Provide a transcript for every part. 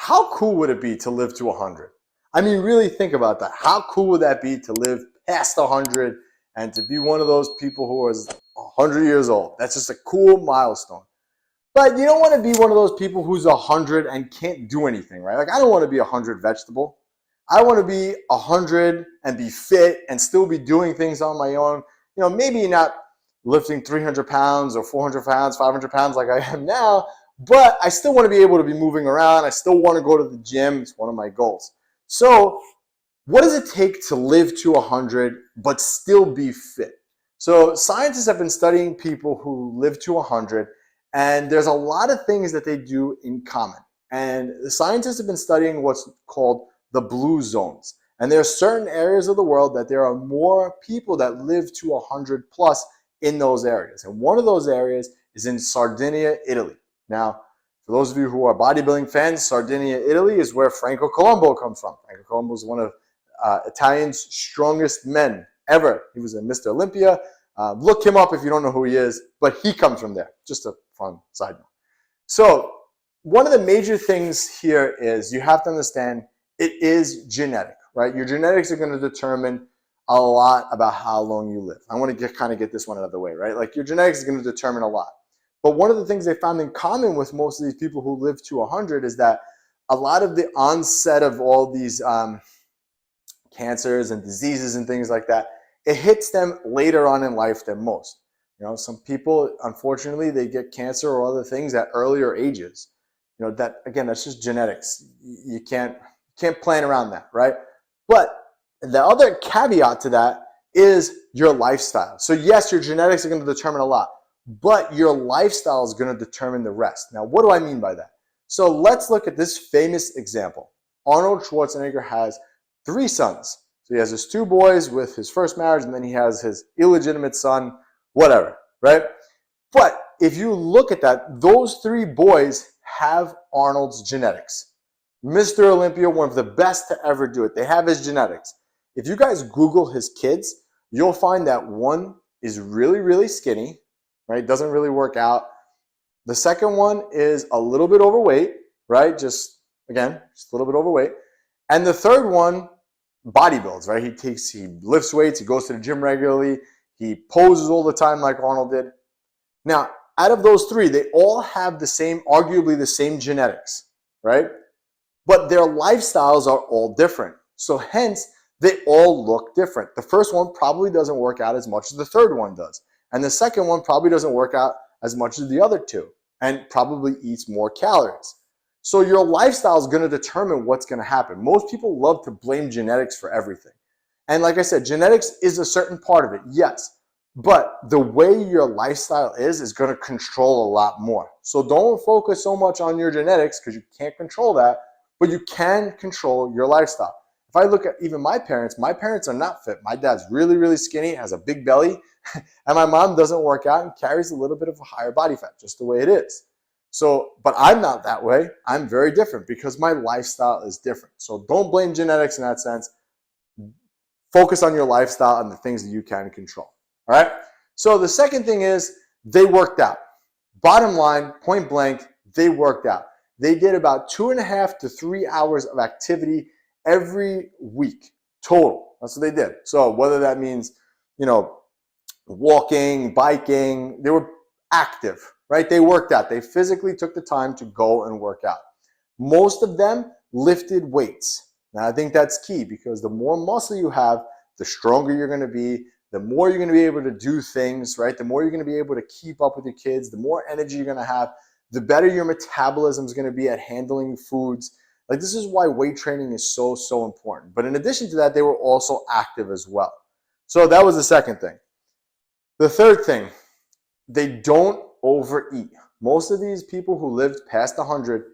how cool would it be to live to 100? I mean, really think about that. How cool would that be to live past 100 and to be one of those people who is 100 years old? That's just a cool milestone. But you don't want to be one of those people who's 100 and can't do anything, right? Like, I don't want to be 100 vegetable. I want to be 100 and be fit and still be doing things on my own. You know, maybe not lifting 300 pounds or 400 pounds, 500 pounds like I am now, but I still want to be able to be moving around. I still want to go to the gym. It's one of my goals. So what does it take to live to 100 but still be fit? So scientists have been studying people who live to 100, and there's a lot of things that they do in common. And the scientists have been studying what's called the blue zones. And there are certain areas of the world that there are more people that live to 100 plus in those areas. And one of those areas is in Sardinia, Italy. Now, for those of you who are bodybuilding fans, Sardinia, Italy is where Franco Colombo comes from. Franco Colombo is one of Italian's strongest men ever. He was a Mr. Olympia. Look him up if you don't know who he is, but he comes from there. Just a fun side note. So one of the major things here is you have to understand it is genetic, right? Your genetics are going to determine a lot about how long you live. I want to kind of get this one out of the way, right? Like, your genetics is going to determine a lot. But one of the things they found in common with most of these people who live to 100 is that a lot of the onset of all these cancers and diseases and things like that, it hits them later on in life than most. You know, some people, unfortunately, they get cancer or other things at earlier ages. You know, that, again, that's just genetics. You can't plan around that, right? But the other caveat to that is your lifestyle. So yes, your genetics are going to determine a lot, but your lifestyle is going to determine the rest. Now, what do I mean by that? So let's look at this famous example. Arnold Schwarzenegger has 3 sons. So he has his 2 boys with his first marriage, and then he has his illegitimate son, whatever, right? But if you look at that, those 3 boys have Arnold's genetics. Mr. Olympia, one of the best to ever do it. They have his genetics. If you guys Google his kids, you'll find that one is really, really skinny, right? Doesn't really work out. The second one is a little bit overweight, right? Just a little bit overweight. And the third one bodybuilds, right? He lifts weights, he goes to the gym regularly, he poses all the time like Arnold did. Now, out of those 3, they all have arguably the same genetics, right? But their lifestyles are all different. So hence, they all look different. The first one probably doesn't work out as much as the third one does. And the second one probably doesn't work out as much as the other 2 and probably eats more calories. So your lifestyle is going to determine what's going to happen. Most people love to blame genetics for everything. And like I said, genetics is a certain part of it, yes. But the way your lifestyle is going to control a lot more. So don't focus so much on your genetics because you can't control that, but you can control your lifestyle. If I look at even my parents are not fit. My dad's really, really skinny, has a big belly, and my mom doesn't work out and carries a little bit of a higher body fat, just the way it is. So, but I'm not that way. I'm very different because my lifestyle is different. So don't blame genetics in that sense. Focus on your lifestyle and the things that you can control. All right? So the second thing is they worked out. Bottom line, point blank, they worked out. They did about 2.5 to 3 hours of activity every week total. That's what they did. So whether that means, you know, walking, biking, they were active, right? They worked out. They physically took the time to go and work out. Most of them lifted weights. Now, I think that's key because the more muscle you have, the stronger you're going to be, the more you're going to be able to do things, right? The more you're going to be able to keep up with your kids, the more energy you're going to have, the better your metabolism is going to be at handling foods. Like, this is why weight training is so, so important. But in addition to that, they were also active as well. So that was the second thing. The third thing, they don't overeat. Most of these people who lived past 100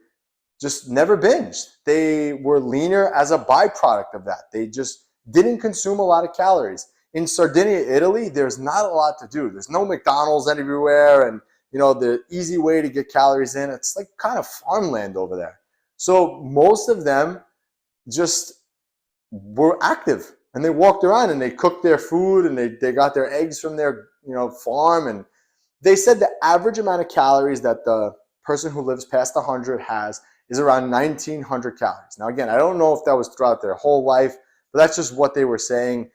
just never binged. They were leaner as a byproduct of that. They just didn't consume a lot of calories. In Sardinia, Italy, there's not a lot to do. There's no McDonald's everywhere, and you know, the easy way to get calories in, it's like kind of farmland over there. So most of them just were active, and they walked around and they cooked their food and they got their eggs from their, you know, farm. And they said the average amount of calories that the person who lives past 100 has is around 1,900 calories. Now, again, I don't know if that was throughout their whole life, but that's just what they were saying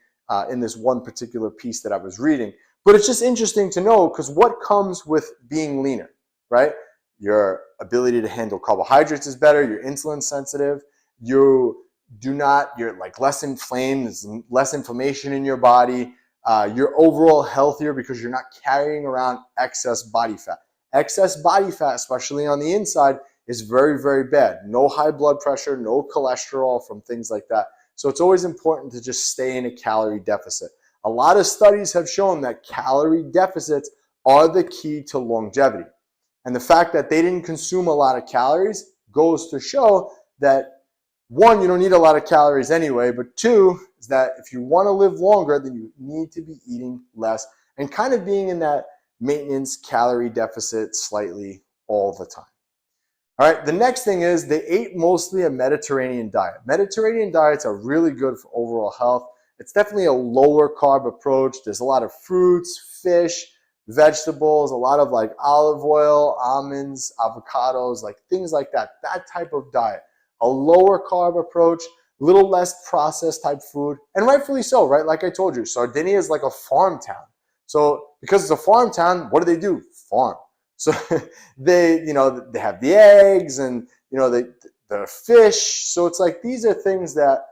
in this one particular piece that I was reading. But it's just interesting to know, because what comes with being leaner, right? Your ability to handle carbohydrates is better. You're insulin sensitive. You're like less inflamed. There's less inflammation in your body. You're overall healthier because you're not carrying around excess body fat. Excess body fat, especially on the inside, is very, very bad. No high blood pressure, no cholesterol from things like that. So it's always important to just stay in a calorie deficit. A lot of studies have shown that calorie deficits are the key to longevity. And the fact that they didn't consume a lot of calories goes to show that, one, you don't need a lot of calories anyway, but two, is that if you want to live longer, then you need to be eating less and kind of being in that maintenance calorie deficit slightly all the time. All right, the next thing is they ate mostly a Mediterranean diet. Mediterranean diets are really good for overall health. It's definitely a lower carb approach. There's a lot of fruits, fish, vegetables, a lot of like olive oil, almonds, avocados, like things like that. That type of diet. A lower carb approach, a little less processed type food, and rightfully so, right? Like I told you, Sardinia is like a farm town. So because it's a farm town, what do? Farm. So they have the eggs and, the fish. So it's like, these are things that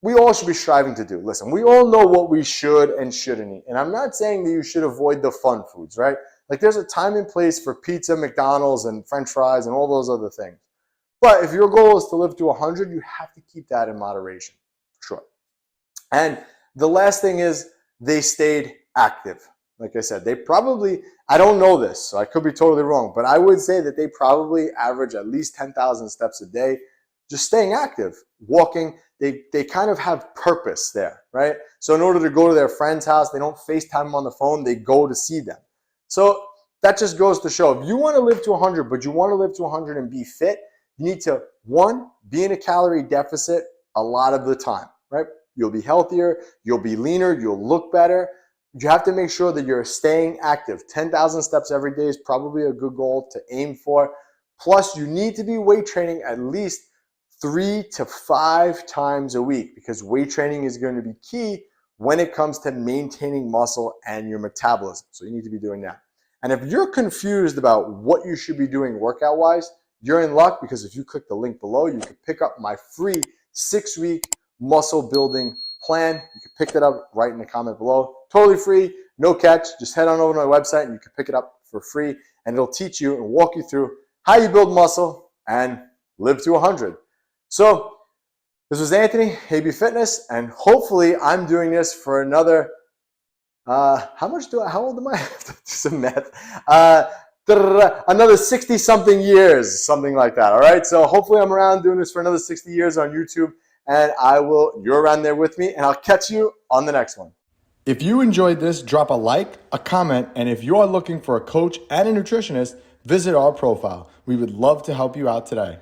we all should be striving to do. Listen, we all know what we should and shouldn't eat. And I'm not saying that you should avoid the fun foods, right? Like there's a time and place for pizza, McDonald's, and French fries and all those other things. But if your goal is to live to 100, you have to keep that in moderation, for sure. And the last thing is they stayed active. Like I said, I don't know this, so I could be totally wrong, but I would say that they probably average at least 10,000 steps a day, just staying active, walking. They kind of have purpose there, right? So in order to go to their friend's house, they don't FaceTime them on the phone, they go to see them. So that just goes to show, if you want to live to 100, but you want to live to 100 and be fit, you need to, one, be in a calorie deficit a lot of the time, right? You'll be healthier, you'll be leaner, you'll look better. You have to make sure that you're staying active. 10,000 steps every day is probably a good goal to aim for. Plus, you need to be weight training at least 3 to 5 times a week, because weight training is going to be key when it comes to maintaining muscle and your metabolism. So you need to be doing that. And if you're confused about what you should be doing workout-wise, you're in luck, because if you click the link below, you can pick up my free 6-week muscle building plan. You can pick that up right in the comment below. Totally free, no catch. Just head on over to my website and you can pick it up for free, and it'll teach you and walk you through how you build muscle and live to 100. So this was Anthony, AB Fitness, and hopefully I'm doing this for another, how old am I? I have to do some math. Another 60 something years, something like that. All right. So hopefully I'm around doing this for another 60 years on YouTube, and you're around there with me, and I'll catch you on the next one. If you enjoyed this, drop a like, a comment, and if you are looking for a coach and a nutritionist, visit our profile. We would love to help you out today.